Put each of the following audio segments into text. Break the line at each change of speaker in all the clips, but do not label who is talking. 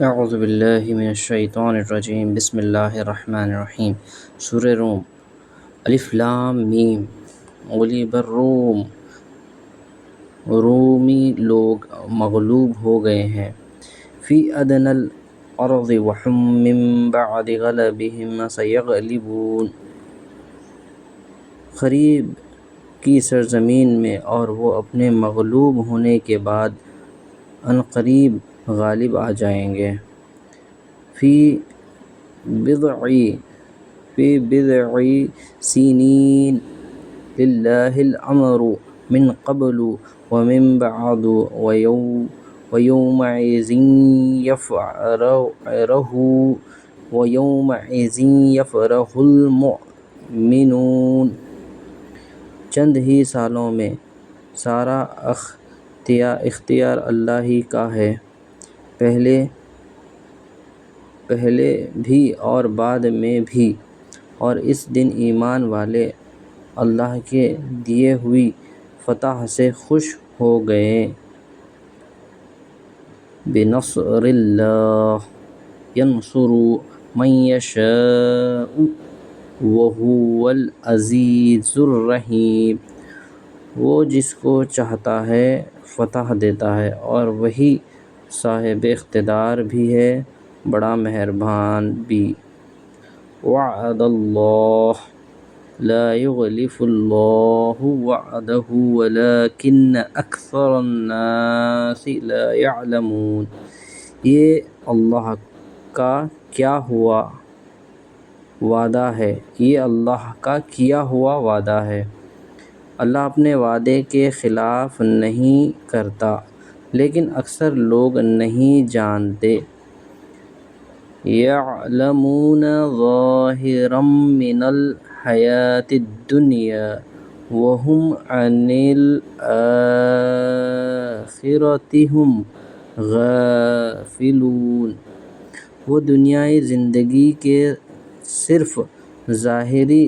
اعوذ باللہ من الشیطان الرجیم بسم اللہ الرحمن الرحیم۔ سورہ روم۔ الف لام میم۔ غلب الروم، رومی لوگ مغلوب ہو گئے ہیں۔ فی ادنی الارض وہم من بعد غلبہم سیغلبون، قریب کی سرزمین میں، اور وہ اپنے مغلوب ہونے کے بعد عنقریب غالب آ جائیں گے۔ فی بضع سنین للہ الامر من قبل ومن بعد ویومئذ یفرح المؤمنون۔ چند ہی سالوں میں سارا اختیار اللہ ہی کا ہے، پہلے بھی اور بعد میں بھی، اور اس دن ایمان والے اللہ کے دیے ہوئی فتح سے خوش ہو گئے۔ بنصر اللہ ینصر من یشاء وہو العزیز الرحیم۔ وہ جس کو چاہتا ہے فتح دیتا ہے، اور وہی صاحب اقتدار بھی ہے، بڑا مہربان بھی۔ وعد اللہ لا یخلف اللہ وعدہ ولکن اکثر الناس لا یعلمون۔ یہ اللہ کا کیا ہوا وعدہ ہے، اللہ اپنے وعدے کے خلاف نہیں کرتا، لیکن اکثر لوگ نہیں جانتے۔ یعلمون ظاہرا من الحیاۃ الدنیا وہم عن الآخرۃ ہم غافلون۔ وہ دنیائی زندگی کے صرف ظاہری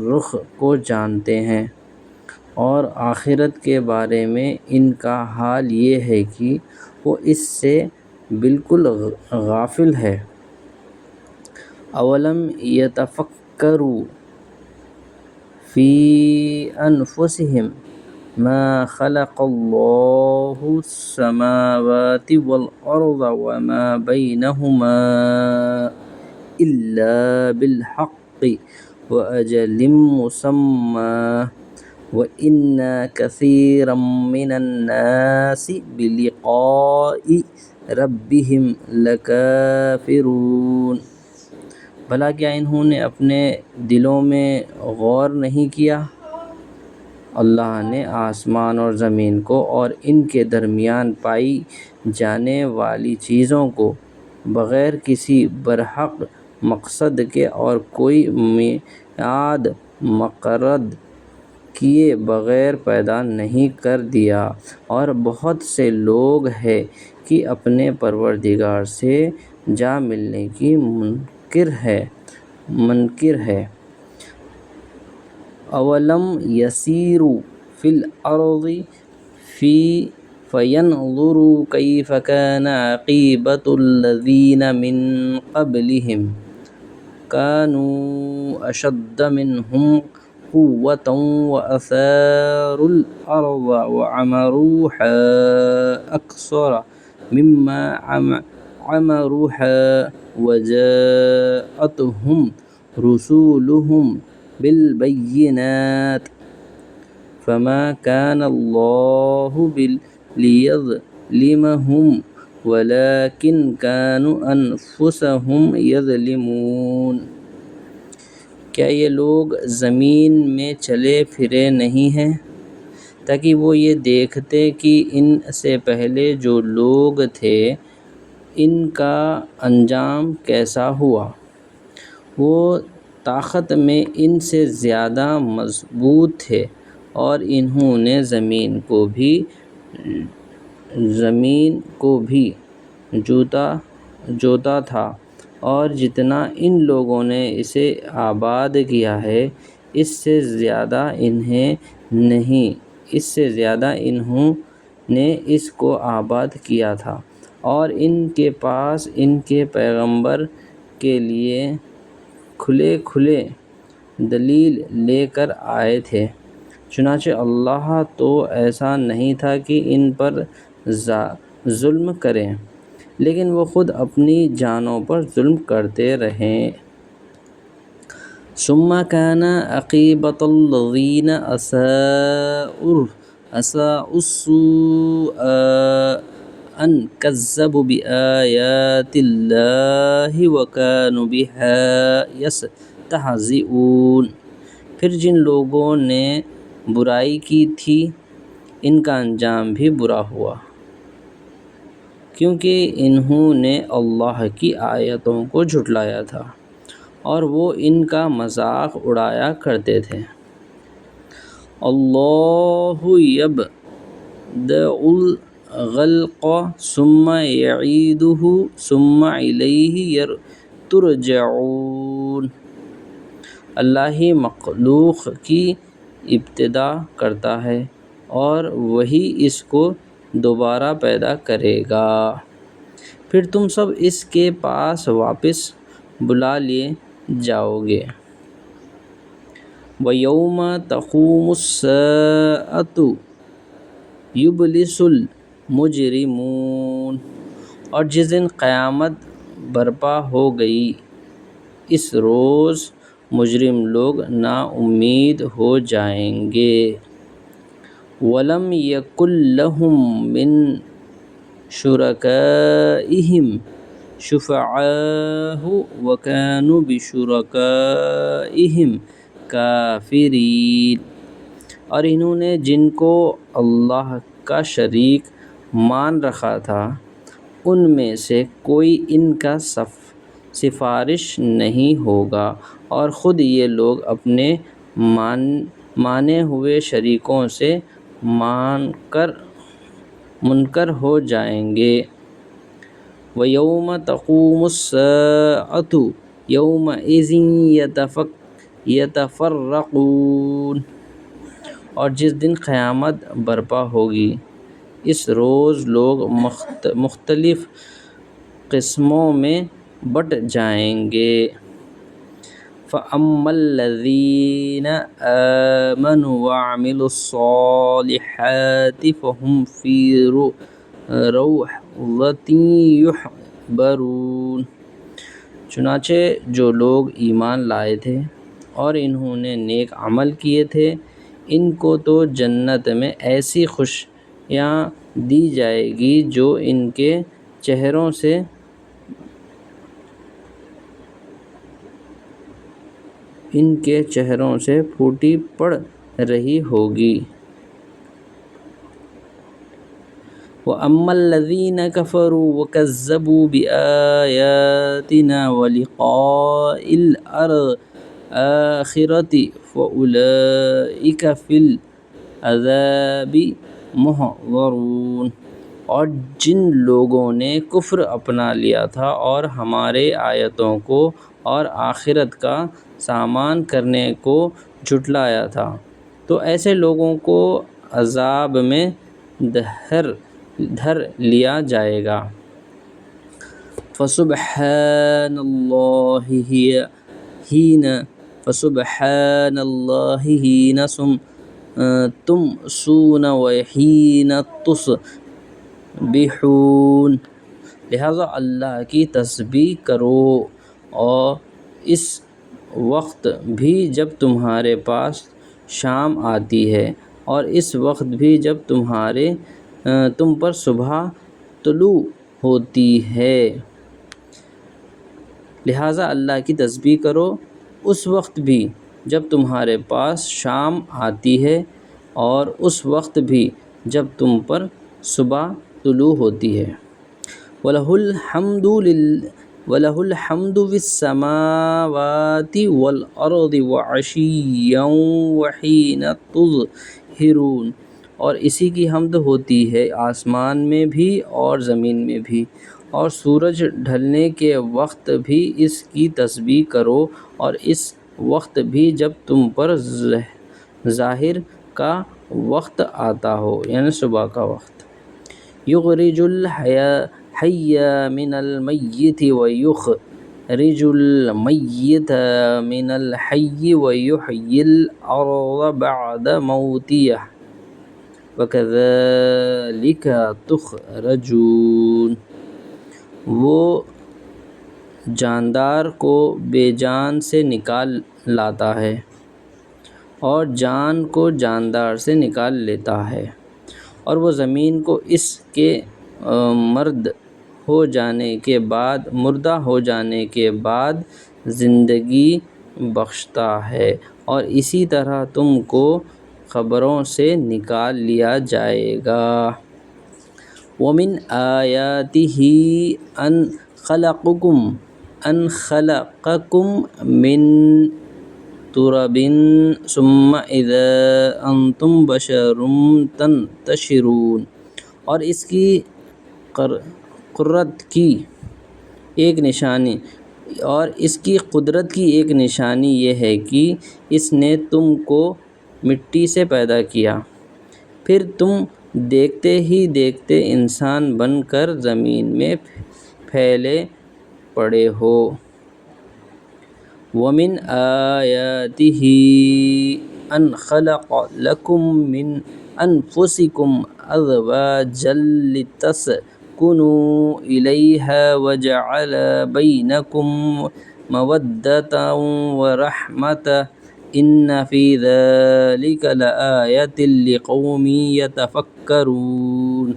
رخ کو جانتے ہیں، اور آخرت کے بارے میں ان کا حال یہ ہے کہ وہ اس سے بالکل غافل ہے۔ اولم یتفکروا فی انفسہم ما خلق اللہ السماوات والارض وما بینہما الا بالحق واجل مسمی وان کثیرا من الناس بلقاء ربہم لکافرون۔ بھلا کیا انہوں نے اپنے دلوں میں غور نہیں کیا؟ اللہ نے آسمان اور زمین کو اور ان کے درمیان پائی جانے والی چیزوں کو بغیر کسی برحق مقصد کے اور کوئی میعاد مقرر کیے بغیر پیدا نہیں کر دیا، اور بہت سے لوگ ہیں کہ اپنے پروردگار سے جا ملنے کی منکر ہے۔ اولم یسیروا فی الارض فینظروا کیف کان عاقبۃ الذین من قبلہم کانوا اشد منہم قوۃ واثاروا الارض وعمروہا اکثر مما عمروہا وجاءتہم رسولہم بالبینات فما کان اللہ لیظلمہم ولکن کانوا انفسہم یظلمون۔ کیا یہ لوگ زمین میں چلے پھرے نہیں ہیں تاکہ وہ یہ دیکھتے کہ ان سے پہلے جو لوگ تھے ان کا انجام کیسا ہوا؟ وہ طاقت میں ان سے زیادہ مضبوط تھے، اور انہوں نے زمین کو بھی جوتا تھا، اور جتنا ان لوگوں نے اسے آباد کیا ہے اس سے زیادہ انہوں نے اس کو آباد کیا تھا، اور ان کے پاس ان کے پیغمبر کے لیے کھلے کھلے دلیل لے کر آئے تھے۔ چنانچہ اللہ تو ایسا نہیں تھا کہ ان پر ظلم کرے، لیکن وہ خود اپنی جانوں پر ظلم کرتے رہے۔ ثم كان عاقبة الذين أساءوا السوء أن كذبوا بآيات الله وكانوا بها يستهزئون۔ پھر جن لوگوں نے برائی کی تھی ان کا انجام بھی برا ہوا، کیونکہ انہوں نے اللہ کی آیتوں کو جھٹلایا تھا اور وہ ان کا مذاق اڑایا کرتے تھے۔ اللہ یبدأ الخلق ثم یعیدہ ثم الیہ ترجعون۔ اللہ ہی مخلوق کی ابتدا کرتا ہے اور وہی اس کو دوبارہ پیدا کرے گا، پھر تم سب اس کے پاس واپس بلا لیے جاؤ گے۔ وَيَوْمَ تَقُومُ السَّاعَةُ يُبْلِسُ الْمُجْرِمُونَ۔ اور جس دن قیامت برپا ہو گئی اس روز مجرم لوگ نا امید ہو جائیں گے۔ وَلَمْ يَكُنْ لَهُم مِّن شُرَكَائِهِمْ شُفَعَاءُ وَكَانُوا بِشُرَكَائِهِمْ کافرین۔ اور انہوں نے جن کو اللہ کا شریک مان رکھا تھا ان میں سے کوئی ان کا سفارش نہیں ہوگا، اور خود یہ لوگ اپنے مانے ہوئے شریکوں سے منکر ہو جائیں گے۔ وَيَوْمَ تَقُومُ السَّاعَةُ يَوْمَئِذٍ يَتَفَرَّقُونَ۔ اور جس دن قیامت برپا ہوگی اس روز لوگ مختلف قسموں میں بٹ جائیں گے۔ فَأَمَّا الَّذِينَ آمَنُوا وَعَمِلُوا الصَّالِحَاتِ فَهُمْ فِي رَوْضَةٍ يُحْبَرُونَ۔ چنانچہ جو لوگ ایمان لائے تھے اور انہوں نے نیک عمل کیے تھے ان کو تو جنت میں ایسی خوشیاں دی جائے گی جو ان کے چہروں سے پھوٹی پڑ رہی ہوگی۔ وَأَمَّا الَّذِينَ كَفَرُوا وَكَذَّبُوا بِآيَاتِنَا وَلِقَاءِ الْآخِرَةِ فَأُولَئِكَ فِي الْعَذَابِ مُحْضَرُونَ۔ اور جن لوگوں نے کفر اپنا لیا تھا اور ہمارے آیتوں کو اور آخرت کا سامان کرنے کو جھٹلایا تھا تو ایسے لوگوں کو عذاب میں دھر لیا جائے گا۔ فَسُبْحَانَ اللَّهِ حِينَ تُمْسُونَ وَحِينَ تُصْبِحُونَ۔ لہذا اللہ کی تسبیح کرو اور اس وقت بھی جب تمہارے پاس شام آتی ہے اور اس وقت بھی جب تم پر صبح طلوع ہوتی ہے۔ لہذا اللہ کی تسبیح کرو اس وقت بھی جب تمہارے پاس شام آتی ہے اور اس وقت بھی جب تم پر صبح طلوع ہوتی ہے۔ وَلَهُ الْحَمْدُ فِي السَّمَاوَاتِ وَالْأَرْضِ وَعَشِيًّا وَحِينَ تُظْهِرُونَ۔ اور اسی کی حمد ہوتی ہے آسمان میں بھی اور زمین میں بھی، اور سورج ڈھلنے کے وقت بھی اس کی تسبیح کرو اور اس وقت بھی جب تم پر ظہر کا وقت آتا ہو، یعنی صبح کا وقت۔ یخرج الحي من الميت ويخرج الميت من الحي ويحيي الأرض بعد موتها وَكَذَلِكَ تُخْرَجُونَ۔ وہ جاندار کو بے جان سے نکال لاتا ہے اور جان کو جاندار سے نکال لیتا ہے، اور وہ زمین کو اس کے مردہ ہو جانے کے بعد زندگی بخشتا ہے، اور اسی طرح تم کو قبروں سے نکال لیا جائے گا۔ وَمِنْ آيَاتِهِ أَنْ خَلَقَكُم مِّن تُرَابٍ ثُمَّ إِذَا أَنْتُمْ بَشَرٌ تَنْتَشِرُونَ۔ اور اس کی قدرت کی ایک نشانی یہ ہے کہ اس نے تم کو مٹی سے پیدا کیا، پھر تم دیکھتے ہی دیکھتے انسان بن کر زمین میں پھیلے پڑے ہو۔ وَمِنْ آيَاتِهِ أَنْ خَلَقَ لَكُم مِّنْ أَنفُسِكُمْ أَزْوَاجًا لِّتَسْكُنُوا إِلَيْهَا وَجَعَلَ بَيْنَكُم مَّوَدَّةً وَرَحْمَةً إِنَّ فِي ذَلِكَ لَآيَةً لِّقَوْمٍ يَتَفَكَّرُونَ۔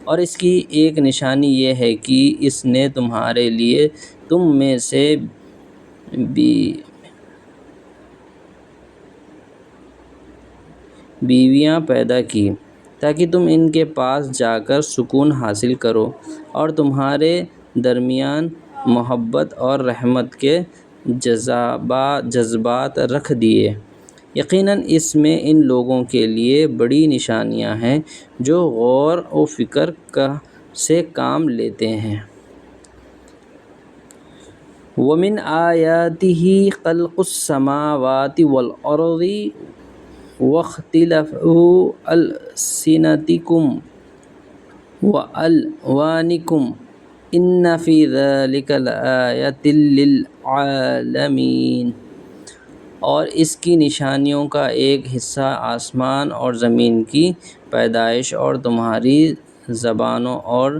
اور اس کی ایک نشانی یہ ہے کہ اس نے تمہارے لیے تم میں سے بیویاں پیدا کی تاکہ تم ان کے پاس جا کر سکون حاصل کرو، اور تمہارے درمیان محبت اور رحمت کے جذبات رکھ دیے۔ یقیناً اس میں ان لوگوں کے لیے بڑی نشانیاں ہیں جو غور و فکر سے کام لیتے ہیں۔ وَمِنْ آيَاتِهِ خَلْقُ السَّمَاوَاتِ وَالْأَرْضِ وَاخْتِلَافُ أَلْسِنَتِكُمْ وَأَلْوَانِكُمْ إِنَّ فِي ذَلِكَ لَآيَةً لِّلْعَالِمِينَ۔ اور اس کی نشانیوں کا ایک حصہ آسمان اور زمین کی پیدائش اور تمہاری زبانوں اور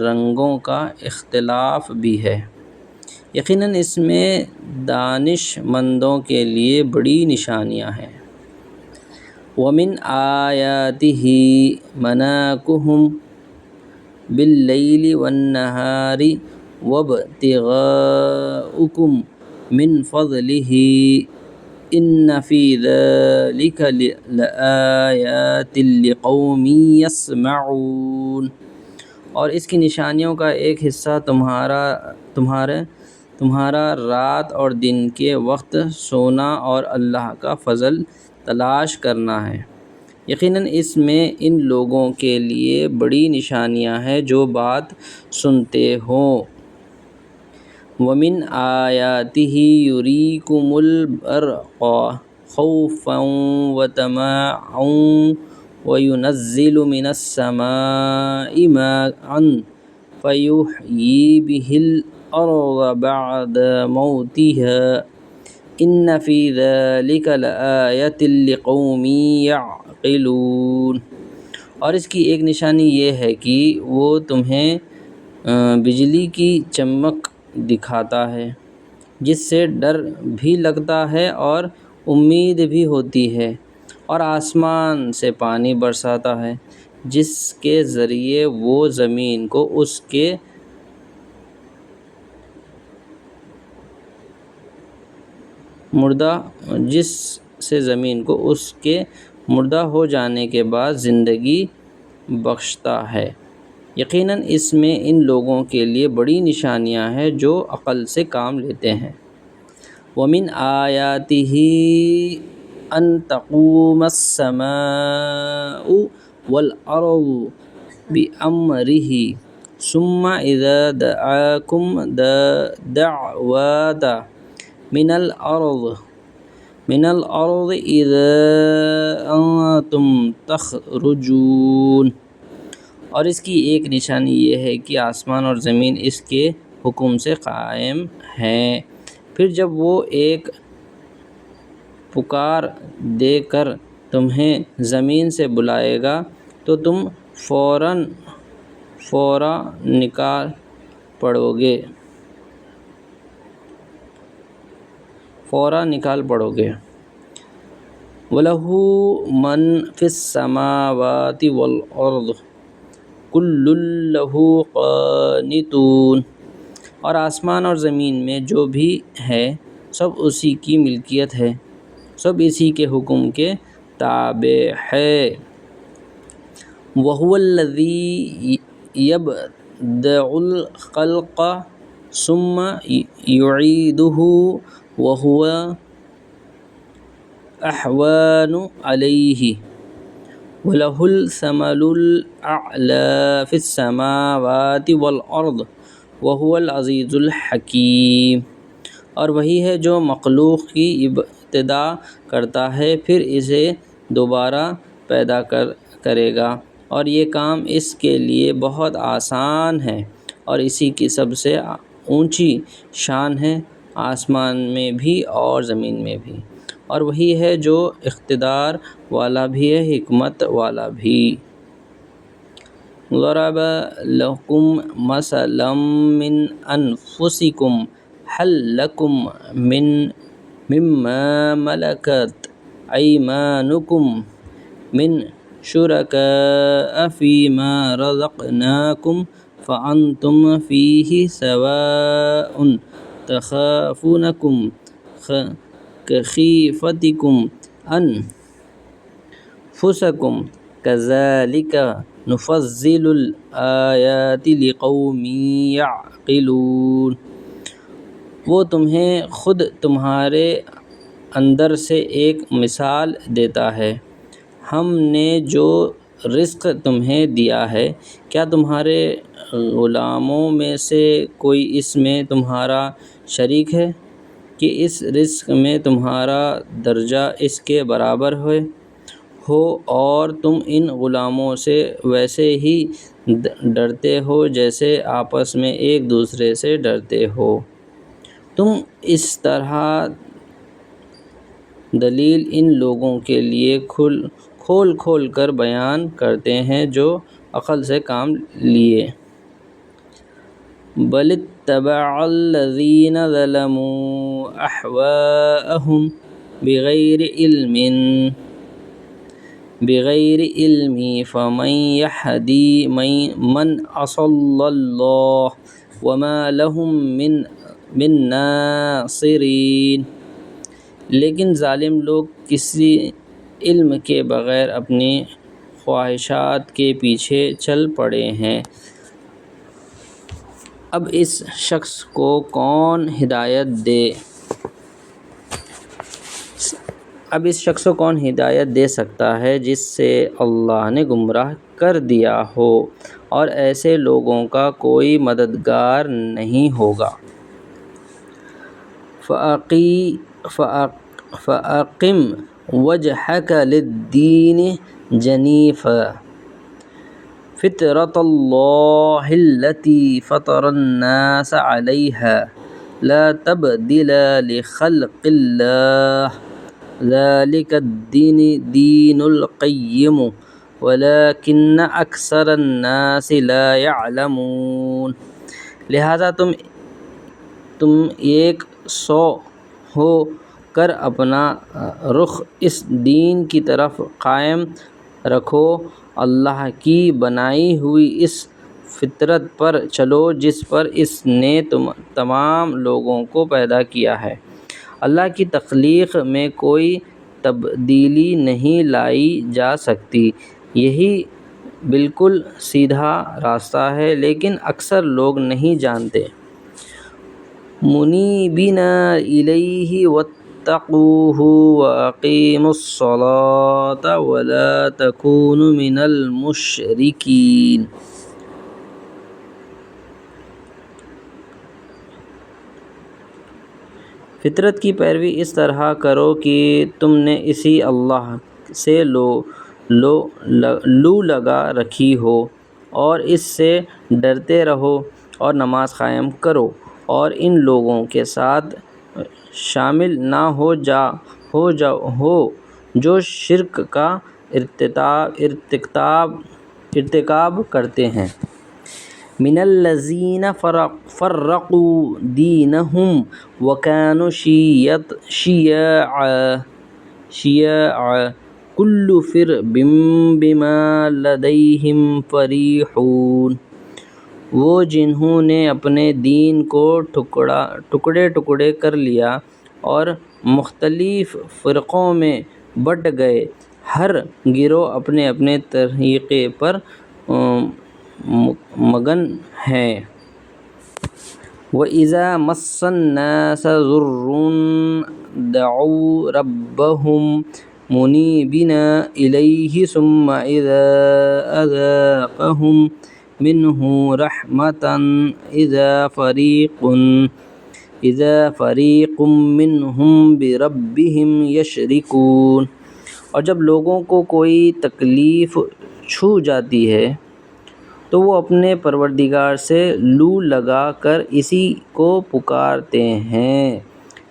رنگوں کا اختلاف بھی ہے۔ یقیناً اس میں دانش مندوں کے لیے بڑی نشانیاں ہیں۔ وَمِنْ آيَاتِهِ مَنَامُكُم بِاللَّيْلِ وَالنَّهَارِ وَابْتِغَاؤُكُم مِّن فَضْلِهِ إِنَّ فِي ذَلِكَ لَآيَاتٍ لِّقَوْمٍ يَسْمَعُونَ۔ اور اس کی نشانیوں کا ایک حصہ تمہارا رات اور دن کے وقت سونا اور اللہ کا فضل تلاش کرنا ہے۔ یقیناً اس میں ان لوگوں کے لیے بڑی نشانیاں ہیں جو بات سنتے ہوں۔ وَمِنْ آيَاتِهِ يُرِيكُمُ الْبَرْقَ خَوْفًا وَطَمَعًا وَيُنَزِّلُ مِنَ السَّمَاءِ مَاءً فَيُحْيِي بِهِ الْأَرْضَ بَعْدَ مَوْتِهَا إِنَّ فِي ذَلِكَ لَآيَةً لِّقَوْمٍ يَعْقِلُونَ۔ اور اس کی ایک نشانی یہ ہے کہ وہ تمہیں بجلی کی چمک دکھاتا ہے، جس سے ڈر بھی لگتا ہے اور امید بھی ہوتی ہے، اور آسمان سے پانی برساتا ہے جس کے ذریعے وہ زمین کو اس کے مردہ ہو جانے کے بعد زندگی بخشتا ہے۔ یقیناً اس میں ان لوگوں کے لیے بڑی نشانیاں ہیں جو عقل سے کام لیتے ہیں۔ وَمِنْ آيَاتِهِ أَن تَقُومَ السَّمَاءُ وَالْأَرْضُ بِأَمْرِهِ ثُمَّ إِذَا دَعَاكُمْ دَعْوَةً مِّنَ الْأَرْضِ إِذَا أَنْتُمْ تَخْرُجُونَ۔ اور اس کی ایک نشانی یہ ہے کہ آسمان اور زمین اس کے حکم سے قائم ہیں۔ پھر جب وہ ایک پکار دے کر تمہیں زمین سے بلائے گا تو تم فوراً نکال پڑو گے۔ وَلَهُ مَن فِي السَّمَاوَاتِ وَالْأَرْضِ كُلٌّ لَهُ قَانِتُونَ، اور آسمان اور زمین میں جو بھی ہے سب اسی کی ملکیت ہے، سب اسی کے حکم کے تابع ہے۔ وَهُوَ الَّذِي يَبْدَأُ الْخَلْقَ ثُمَّ يُعِيدُهُ وَهُوَ أَهْوَنُ عَلَيْهِ وَلَهُ الْمَثَلُ الْأَعْلَى فِي السَّمَاوَاتِ وَالْأَرْضِ وَهُوَ الْعَزِيزُ الْحَكِيمُ، اور وہی ہے جو مخلوق کی ابتدا کرتا ہے پھر اسے دوبارہ پیدا کرے گا، اور یہ کام اس کے لیے بہت آسان ہے، اور اسی کی سب سے اونچی شان ہے آسمان میں بھی اور زمین میں بھی، اور وہی ہے جو اقتدار والا بھی ہے، حکمت والا بھی۔ ضرب لكم مثلا من أنفسكم هل لكم مما ملكت أيمانكم من شركاء فيما رزقناكم فأنتم فيه سواء تخافونهم كخيفتكم أنفسكم كذلك نفصل الآیات لقوم یعقلون، وہ تمہیں خود تمہارے اندر سے ایک مثال دیتا ہے۔ ہم نے جو رزق تمہیں دیا ہے کیا تمہارے غلاموں میں سے کوئی اس میں تمہارا شریک ہے کہ اس رزق میں تمہارا درجہ اس کے برابر ہو اور تم ان غلاموں سے ویسے ہی ڈرتے ہو جیسے آپس میں ایک دوسرے سے ڈرتے ہو۔ تم اس طرح دلیل ان لوگوں کے لیے کھول کر بیان کرتے ہیں جو عقل سے کام لیے۔ بل اتبع الذین ظلموا اہواءهم بغیر علم فمن یہدی من اضل اللہ وما لهم من ناصرین، لیکن ظالم لوگ کسی علم کے بغیر اپنی خواہشات کے پیچھے چل پڑے ہیں۔ اب اس شخص کو کون ہدایت دے سکتا ہے جس سے اللہ نے گمراہ کر دیا ہو، اور ایسے لوگوں کا کوئی مددگار نہیں ہوگا۔ فَأَقِمْ وَجْهَكَ لِلدِّينِ حَنِيفًا فِطْرَتَ اللَّهِ الَّتِي فَطَرَ النَّاسَ عَلَيْهَا لَا تَبْدِيلَ لِخَلْقِ اللَّهِ ذَلِكَ الدِّينُ الْقَيِّمُ وَلَكِنَّ أَكْثَرَ النَّاسِ لَا يَعْلَمُونَ، لہذا تم ایک سو ہو کر اپنا رخ اس دین کی طرف قائم رکھو، اللہ کی بنائی ہوئی اس فطرت پر چلو جس پر اس نے تمام لوگوں کو پیدا کیا ہے۔ اللہ کی تخلیق میں کوئی تبدیلی نہیں لائی جا سکتی، یہی بالکل سیدھا راستہ ہے، لیکن اکثر لوگ نہیں جانتے۔ مُنِیبِینَ اِلَیْہِ وَاتَّقُوهُ وَأَقِیمُوا الصَّلَاةَ وَلَا تَکُونُوا مِنَ الْمُشْرِکِینَ، فطرت کی پیروی اس طرح کرو کہ تم نے اسی اللہ سے لو لگا رکھی ہو، اور اس سے ڈرتے رہو اور نماز قائم کرو، اور ان لوگوں کے ساتھ شامل نہ ہو جو شرک کا ارتکاب کرتے ہیں۔ من الذین فرقوا دینہم وکانوا شیعا کل حزب بما لدیہم فریحون۔ وہ جنہوں نے اپنے دین کو ٹکڑے کر لیا اور مختلف فرقوں میں بٹ گئے، ہر گروہ اپنے اپنے طریقے پر مگن ہے۔ وَإِذَا مَسَّ النَّاسَ ضُرٌّ دَعَوْا رَبَّهُمْ مُنِيبِينَ إِلَيْهِ ثُمَّ إِذَا أَذَاقَهُم مِّنْهُ رَحْمَةً إِذَا فَرِيقٌ مِّنْهُم بِرَبِّهِمْ يُشْرِكُونَ۔ اور جب لوگوں کو کوئی تکلیف چھو جاتی ہے تو وہ اپنے پروردگار سے لو لگا کر اسی کو پکارتے ہیں،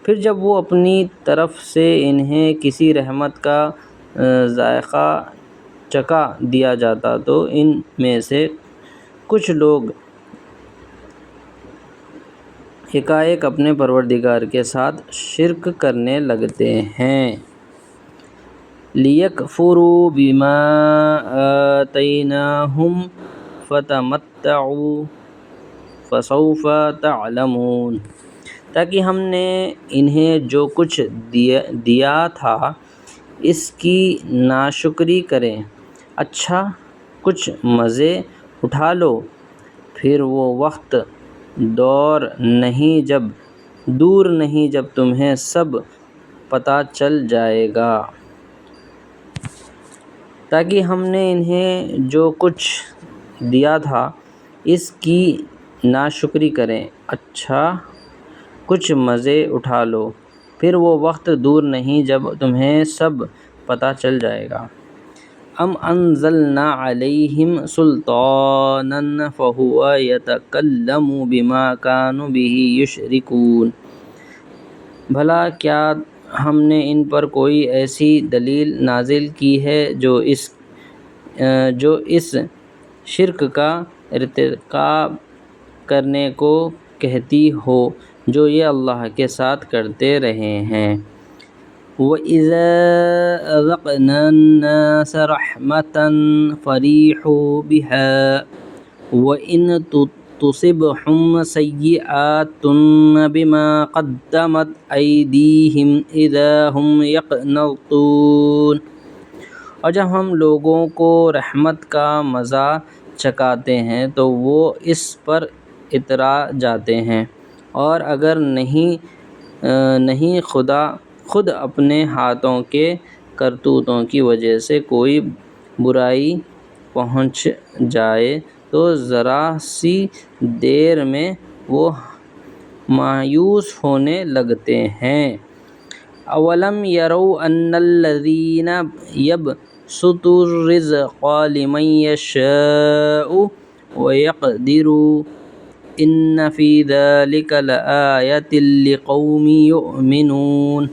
پھر جب وہ اپنی طرف سے انہیں کسی رحمت کا ذائقہ چکھا دیا جاتا تو ان میں سے کچھ لوگ یکایک اپنے پروردگار کے ساتھ شرک کرنے لگتے ہیں۔ لِيَكْفُرُوا بِمَا آتَيْنَاهُمْ فَتَمَتَّعُوا فَسَوْفَ تَعْلَمُونَ۔ تاکہ ہم نے انہیں جو کچھ دیا تھا اس کی ناشکری کریں، اچھا کچھ مزے اٹھا لو، پھر وہ وقت دور نہیں جب تمہیں سب پتہ چل جائے گا۔ تاکہ ہم نے انہیں جو کچھ دیا تھا اس کی ناشکری کریں، اچھا کچھ مزے اٹھا لو، پھر وہ وقت دور نہیں جب تمہیں سب پتہ چل جائے گا۔ ام انزلنا علیہم سلطانا فہو یتکلم بما كانوا به یشرکون۔ بھلا کیا ہم نے ان پر کوئی ایسی دلیل نازل کی ہے جو اس شرک کا ارتکاب کرنے کو کہتی ہو جو یہ اللہ کے ساتھ کرتے رہے ہیں۔ وَإِذَا أَذَقْنَا النَّاسَ رَحْمَةً فَرِحُوا بِهَا وَإِن تُصِبْهُمْ سَيِّئَةٌ بِمَا قَدَّمَتْ أَيْدِيهِمْ إِذَا هُمْ يَقْنَطُونَ۔ اور جب ہم لوگوں کو رحمت کا مزہ چکھاتے ہیں تو وہ اس پر اترا جاتے ہیں، اور اگر نہیں خود اپنے ہاتھوں کے کرتوتوں کی وجہ سے کوئی برائی پہنچ جائے تو ذرا سی دیر میں وہ مایوس ہونے لگتے ہیں۔ اولم یروا ان الذین یبسط الرزق لمن یشاء ویقدر ان فی ذلک لآیۃ لقوم یؤمنون۔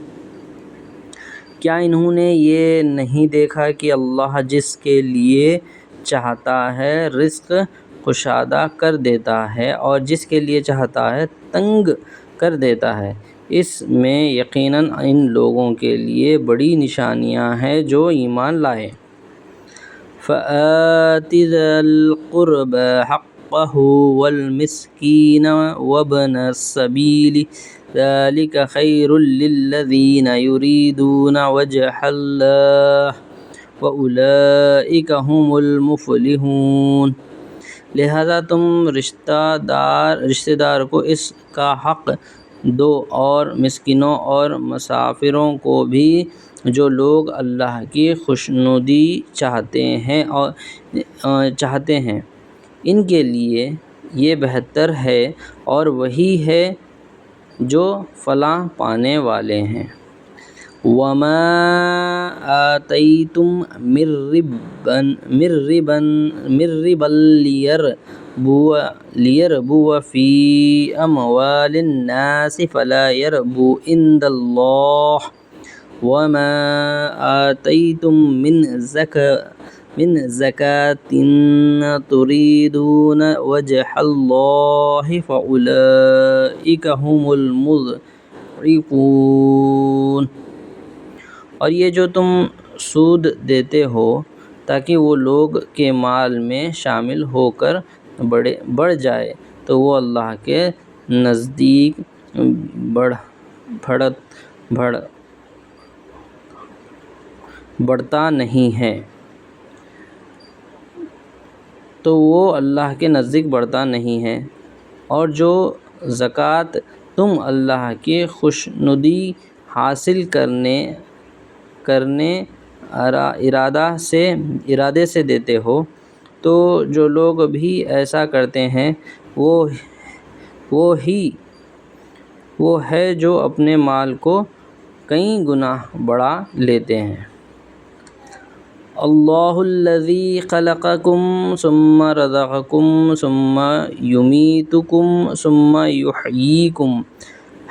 کیا انہوں نے یہ نہیں دیکھا کہ اللہ جس کے لیے چاہتا ہے رزق کشادہ کر دیتا ہے اور جس کے لیے چاہتا ہے تنگ کر دیتا ہے؟ اس میں یقیناً ان لوگوں کے لیے بڑی نشانیاں ہیں جو ایمان لائے۔ فَآتِ ذَا الْقُرْبَى حَقَّهُ وَالْمِسْكِينَ وَابْنَ السَّبِيلِ ذَلِكَ خَيْرٌ لِّلَّذِينَ يُرِيدُونَ وَجْهَ اللَّهِ وَأُولَئِكَ هُمُ الْمُفْلِحُونَ۔ لہذا تم رشتہ دار کو اس کا حق دو اور مسکینوں اور مسافروں کو بھی جو لوگ اللہ کی خوشنودی چاہتے ہیں، ان کے لیے یہ بہتر ہے اور وہی ہے جو فلاح پانے والے ہیں۔ وما آتيتم من ربا ليربو في أموال الناس فلا يربو عند الله وما آتيتم من زكاة تريدون وجه الله فأولئك هم المضعفون۔ اور یہ جو تم سود دیتے ہو تاکہ وہ لوگ کے مال میں شامل ہو کر بڑھ جائے تو وہ اللہ کے نزدیک بڑھتا نہیں ہے، تو وہ اللہ کے نزدیک بڑھتا نہیں ہے۔ اور جو زکوٰۃ تم اللہ کی خوشنودی حاصل کرنے ارادے سے دیتے ہو تو جو لوگ بھی ایسا کرتے ہیں وہ ہے جو اپنے مال کو کئی گنا بڑھا لیتے ہیں۔ اللہ الذی خلقکم ثم رزقکم ثم یمیتکم ثم یحییکم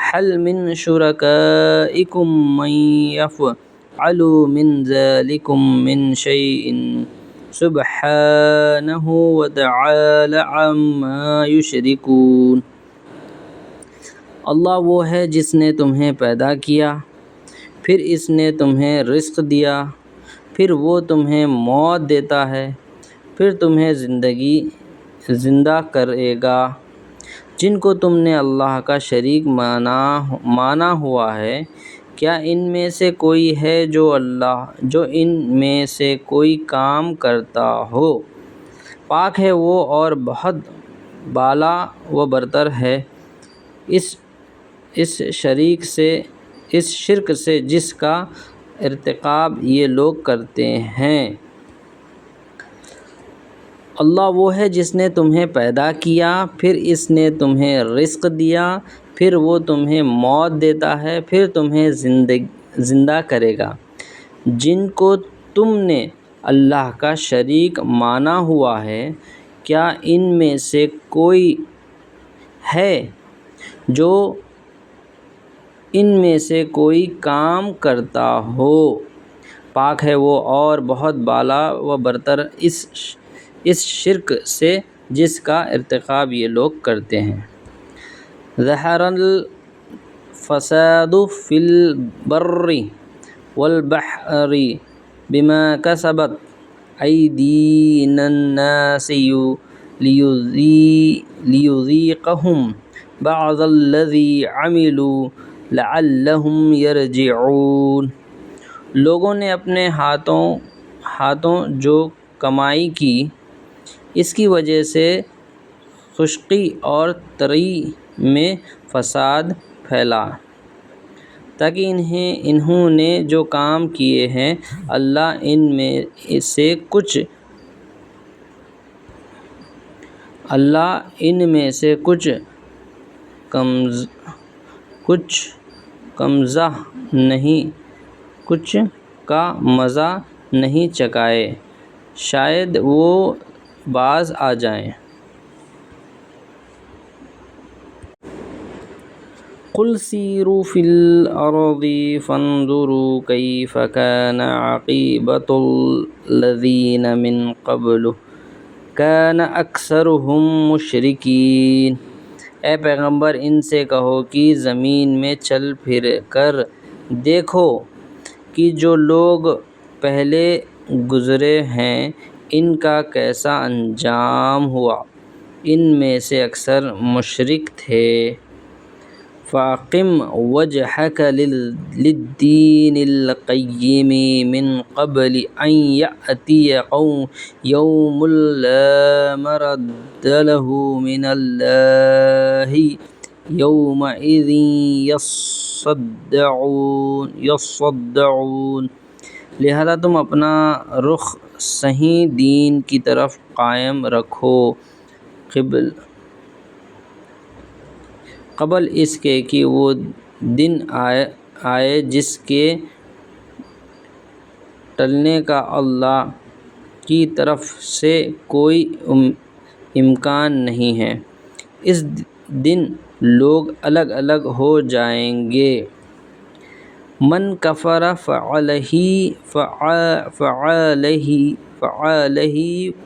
هل من شرکائکم من یفعل من ذلکم من شیء سبحانہ وتعالی عما یشرکون۔ اللہ وہ ہے جس نے تمہیں پیدا کیا، پھر اس نے تمہیں رزق دیا، پھر وہ تمہیں موت دیتا ہے، پھر تمہیں زندہ کرے گا۔ جن کو تم نے اللہ کا شریک مانا ہوا ہے، کیا ان میں سے کوئی ہے جو ان میں سے کوئی کام کرتا ہو؟ پاک ہے وہ اور بہت بالا و برتر ہے اس شرک سے جس کا ارتکاب یہ لوگ کرتے ہیں۔ اللہ وہ ہے جس نے تمہیں پیدا کیا، پھر اس نے تمہیں رزق دیا، پھر وہ تمہیں موت دیتا ہے، پھر تمہیں زندہ کرے گا۔ جن کو تم نے اللہ کا شریک مانا ہوا ہے، کیا ان میں سے کوئی ہے جو ان میں سے کوئی کام کرتا ہو؟ پاک ہے وہ اور بہت بالا و برتر اس شرک سے جس کا ارتکاب یہ لوگ کرتے ہیں۔ ظہر الفساد فی البر والبحر بما کسبت ایدی الناس لیذیقہم بعض الذی عملوا لعلہم یرجعون۔ لوگوں نے اپنے ہاتھوں جو کمائی کی، اس کی وجہ سے خشکی اور تری میں فساد پھیلا، تاکہ انہوں نے جو کام کیے ہیں اللہ ان میں سے کچھ کا مزہ نہیں چکھائے، شاید وہ باز آ جائیں۔ قل سیروا فی الارض فانظروا کیف کان عاقبۃ الذین من قبل کان اکثرهم مشرکین۔ اے پیغمبر ان سے کہو کہ زمین میں چل پھر کر دیکھو کہ جو لوگ پہلے گزرے ہیں ان کا کیسا انجام ہوا، ان میں سے اکثر مشرک تھے۔ فَأَقِمْ وَجْهَكَ لِلدِّينِ الْقَيِّمِ مِنْ قَبْلِ أَنْ يَأْتِيَ يَوْمٌ لَا مَرَدَّ لَهُ مِنَ اللَّهِ يَوْمَئِذٍ يَصَّدَّعُونَ۔ لہذا تم اپنا رخ صحیح دین کی طرف قائم رکھو قبل اس کے کہ وہ دن آئے جس کے ٹلنے کا اللہ کی طرف سے کوئی امکان نہیں ہے۔ اس دن لوگ الگ الگ ہو جائیں گے۔ من کفر فعلیہ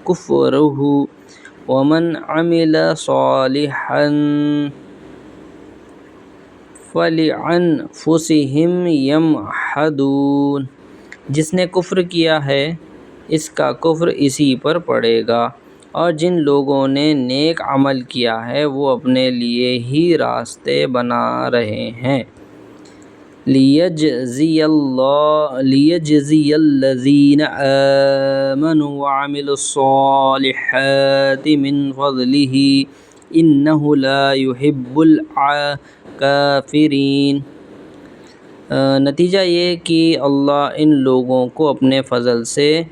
کفرہ ومن عمل صالحا فلانفسہم یمہدون۔ جس نے کفر کیا ہے اس کا کفر اسی پر پڑے گا، اور جن لوگوں نے نیک عمل کیا ہے وہ اپنے لیے ہی راستے بنا رہے ہیں۔ لیجزی الذین آمنوا وعملوا الصالحات من فضلہ انہ لا یحب الکافرین۔ نتیجہ یہ کہ اللہ ان لوگوں کو اپنے فضل سے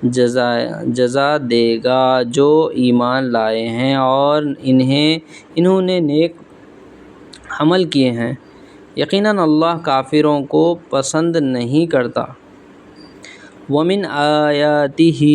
جزا دے گا جو ایمان لائے ہیں اور انہوں نے نیک عمل کیے ہیں۔ یقیناً اللہ کافروں کو پسند نہیں کرتا۔ وَمِنْ آیَاتِهِ